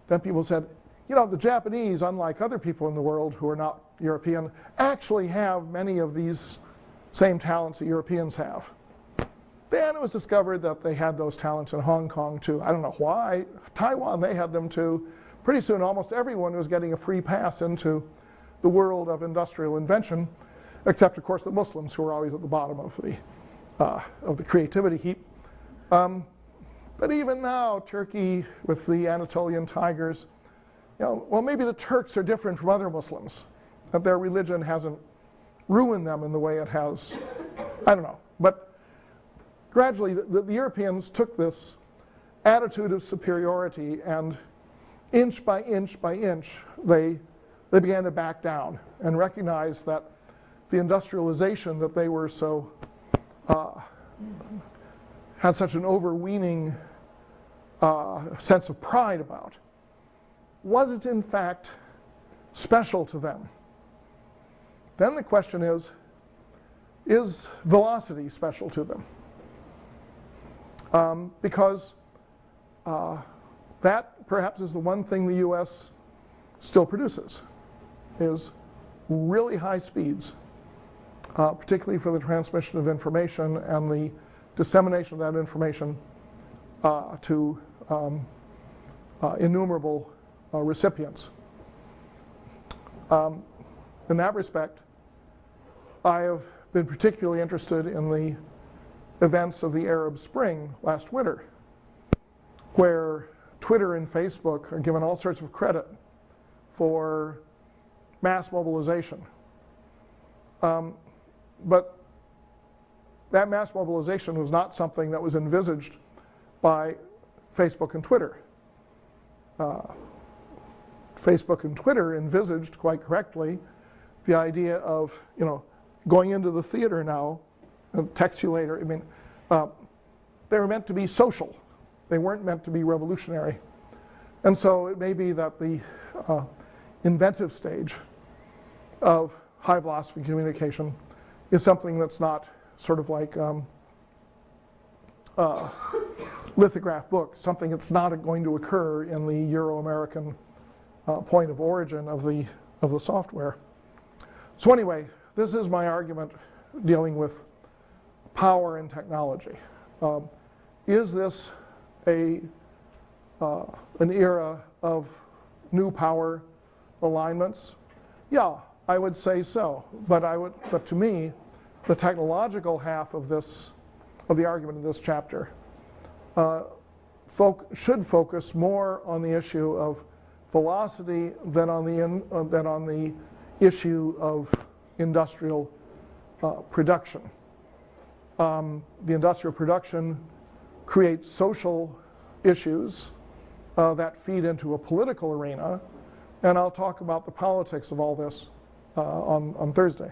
Then people said, the Japanese, unlike other people in the world who are not European, actually have many of these same talents that Europeans have. Then it was discovered that they had those talents in Hong Kong too. I don't know why. Taiwan, they had them too. Pretty soon, almost everyone was getting a free pass into the world of industrial invention, except, of course, the Muslims, who were always at the bottom of the creativity heap. But even now, Turkey with the Anatolian tigers, well, maybe the Turks are different from other Muslims, that their religion hasn't ruined them in the way it has. I don't know. But gradually, the Europeans took this attitude of superiority, and inch by inch by inch, they began to back down and recognize that the industrialization that they were so had such an overweening sense of pride about wasn't in fact special to them. Then the question is velocity special to them? Because that perhaps is the one thing the US still produces, is really high speeds, particularly for the transmission of information and the dissemination of that information to innumerable recipients. In that respect, I have been particularly interested in the events of the Arab Spring last winter, where Twitter and Facebook are given all sorts of credit for mass mobilization. But that mass mobilization was not something that was envisaged by Facebook and Twitter. Facebook and Twitter envisaged, quite correctly, the idea of going into the theater now, and text you later. I mean, they were meant to be social. They weren't meant to be revolutionary. And so it may be that the inventive stage of high velocity communication is something that's not sort of like lithograph books, something that's not going to occur in the Euro-American point of origin of the software. So anyway, this is my argument dealing with power and technology. Is this an era of new power alignments? Yeah, I would say so. But to me, the technological half of the argument in this chapter should focus more on the issue of velocity than on the issue of industrial production. The industrial production creates social issues that feed into a political arena, and I'll talk about the politics of all this on Thursday.